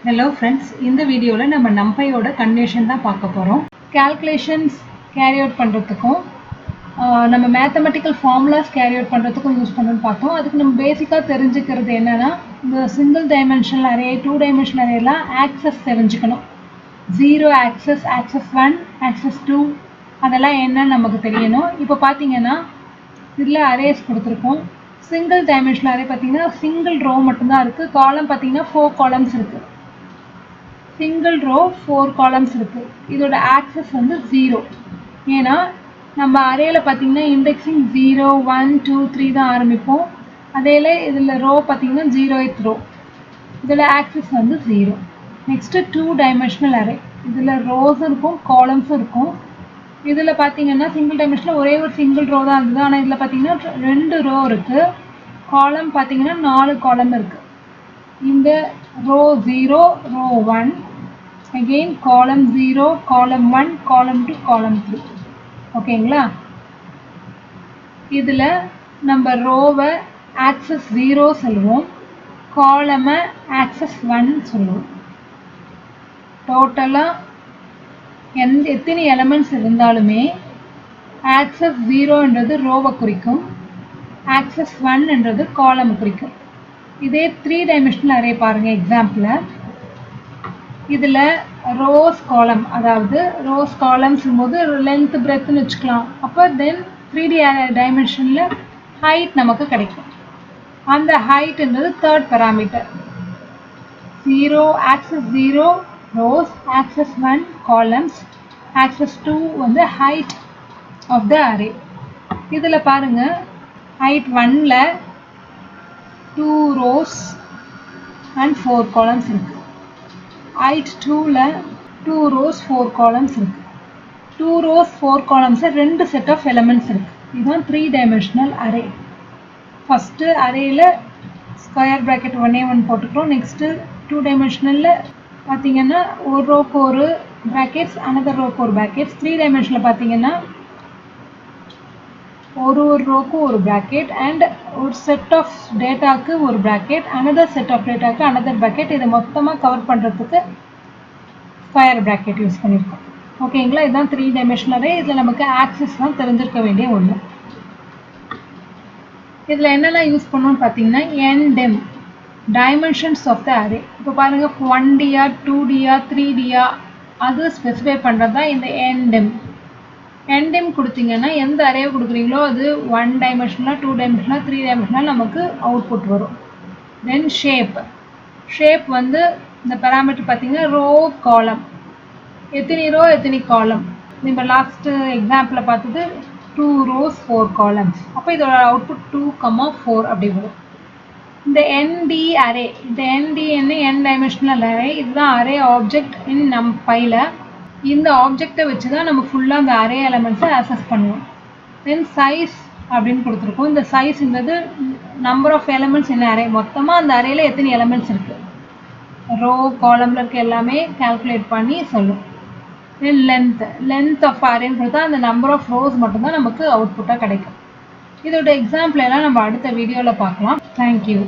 Hello friends, இந்த வீடியோவில் நம்ம நம்பையோட கன்வர்ஷன் தான் பார்க்க போகிறோம். கால்குலேஷன்ஸ் கேரி அவுட் பண்ணுறதுக்கும் நம்ம மேத்தமெட்டிக்கல் ஃபார்முலாஸ் கேரி அவுட் பண்ணுறதுக்கும் யூஸ் பண்ணணும்னு பார்த்தோம். அதுக்கு நம்ம பேசிக்காக தெரிஞ்சுக்கிறது என்னென்னா, இந்த சிங்கிள் டைமென்ஷனல் அரே, 2 டைமென்ஷனல் அரேலாம் ஆக்சஸ் தெரிஞ்சுக்கணும். 0 ஆக்சஸ், ஆக்சஸ் 1, ஆக்சஸ் 2 அதெல்லாம் என்னன்னு நமக்கு தெரியணும். இப்போ பார்த்தீங்கன்னா இதில் அரேஸ் கொடுத்துருக்கோம். சிங்கிள் டைமென்ஷனல் அரே பார்த்தீங்கன்னா சிங்கிள் ரோ மட்டும்தான் இருக்குது. காலம் பார்த்தீங்கன்னா 4 காலம்ஸ் இருக்குது. சிங்கிள் ரோ 4 காலம்ஸ் இருக்குது. இதோட ஆக்சஸ் வந்து 0. ஏன்னா நம்ம அரேல பார்த்தீங்கன்னா இண்டெக்ஸிங் 0, 1, 2, 3 தான் ஆரம்பிப்போம். அதேல இதில் ரோ பார்த்தீங்கன்னா 0th ரோ. இதோட ஆக்சஸ் வந்து 0. Next 2 dimensional array. இதில் ரோஸும் இருக்கும், காலம்ஸும் இருக்கும். இதில் பார்த்தீங்கன்னா சிங்கிள் டைமென்ஷனில் ஒரே ஒரு சிங்கிள் ரோ தான் இருந்தது. ஆனால் இதில் பார்த்தீங்கன்னா 2 ரோ இருக்குது. காலம் பார்த்தீங்கன்னா 4 காலம் இருக்குது. இந்த row 0, row 1, again column 0, column 1, column 2, column 3. ஓகேங்களா? இதில் நம்ம ரோவை ஆக்சஸ் 0 சொல்லுவோம், காலமை ஆக்சஸ் 1 சொல்லுவோம். டோட்டலாக எத்தனை எலமெண்ட்ஸ் இருந்தாலுமே ஆக்சஸ் 0ன்றது ரோவை குறிக்கும், ஆக்சஸ் 1ன்றது காலமை குறிக்கும். இதே 3 டைமென்ஷனல் அரே பாருங்கள் எக்ஸாம்பிளில். இதில் ரோஸ் காலம், அதாவது ரோஸ் காலம்ஸும் போது லென்த் பிரெத்துன்னு வச்சுக்கலாம். அப்போ தென் 3D டைமென்ஷனில் ஹைட் நமக்கு கிடைக்கும். அந்த ஹைட்ன்றது third parameter. 0 access 0 rows, access 1 columns, access 2 வந்து ஹைட் ஆஃப் த அரே. இதில் பாருங்கள் ஹைட் 1ல் 2 ரோஸ் அண்ட் 4 காலம்ஸ் இருக்குது. ஹைட் 2ல் 2 ரோஸ் 4 காலம்ஸ் இருக்குது. 2 ரோஸ் 4 காலம்ஸில் 2 செட் ஆஃப் எலமெண்ட்ஸ் இருக்குது. இதுதான் 3 டைமென்ஷனல் அரே. ஃபஸ்ட்டு அரேயில் ஸ்கொயர் ப்ராக்கெட் 1A1 போட்டுக்கிறோம். நெக்ஸ்ட்டு 2 டைமென்ஷனலில் பார்த்தீங்கன்னா ஒரு ரோக்கு ஒரு ப்ராக்கெட்ஸ், அனதர் ரோக்கு ஒரு ப்ராக்கெட்ஸ். 3 டைமென்ஷனில் பார்த்தீங்கன்னா ஒரு ரோக்கு ஒரு ப்ராக்கெட் அண்ட் ஒரு செட் ஆஃப் டேட்டாவுக்கு ஒரு ப்ராக்கெட், அனதர் செட் ஆஃப் டேட்டாவுக்கு அனதர் ப்ராக்கெட். இதை மொத்தமாக கவர் பண்ணுறதுக்கு ஸ்கொயர் ப்ராக்கெட் யூஸ் பண்ணியிருக்கோம். ஓகேங்களா? இதுதான் 3 டைமென்ஷனல் அரே. இதில் நமக்கு ஆக்சஸ் தான் தெரிஞ்சிருக்க வேண்டிய ஒன்று. இதில் என்னெல்லாம் யூஸ் பண்ணணும்னு பார்த்தீங்கன்னா என்டெம், டைமென்ஷன்ஸ் ஆஃப் த அரே. இப்போ பாருங்கள் 1Dயா 2Dயா 3Dயா அது ஸ்பெசிஃபை பண்ணுறது தான் இந்த என்டெம். என்டெம் கொடுத்தீங்கன்னா எந்த அரேவை கொடுக்குறீங்களோ அது 1 டைமென்ஷனலாக 2 டைமென்ஷனலாக 3 டைமென்ஷனலாக நமக்கு அவுட்புட் வரும். தென் ஷேப் வந்து இந்த பேராமீட்டர் பார்த்தீங்கன்னா ரோ காலம், எத்தனை ரோ எத்தனை காலம். நம்ம லாஸ்ட்டு எக்ஸாம்பிளில் பார்த்தது 2 ரோஸ் 4 காலம்ஸ். அப்போ இதோட அவுட்புட் 2, 4 அப்படி வரும். இந்த என்டி அரே, இந்த என்டின்னு n டைமென்ஷனல் அரே, இதுதான் அரே ஆப்ஜெக்ட் இன் நம்பையில். இந்த ஆப்ஜெக்டை வச்சு தான் நம்ம ஃபுல்லாக அந்த அரே எலமெண்ட்ஸை அசஸ் பண்ணுவோம். தென் சைஸ் அப்படின்னு கொடுத்துருக்கோம். இந்த சைஸ்ன்றது number of elements in array, மொத்தமாக அந்த அரேயில் எத்தனை எலமெண்ட்ஸ் இருக்குது, ரோ காலமில் இருக்க எல்லாமே கால்குலேட் பண்ணி சொல்லும். தென் லென்த் ஆஃப் அரேன்னு கொடுத்தா அந்த நம்பர் ஆஃப் ரோஸ் மட்டும்தான் நமக்கு அவுட்புட்டாக கிடைக்கும். இதோட எக்ஸாம்பிள் எல்லாம் நம்ம அடுத்த வீடியோவில் பார்க்கலாம். தேங்க்யூ.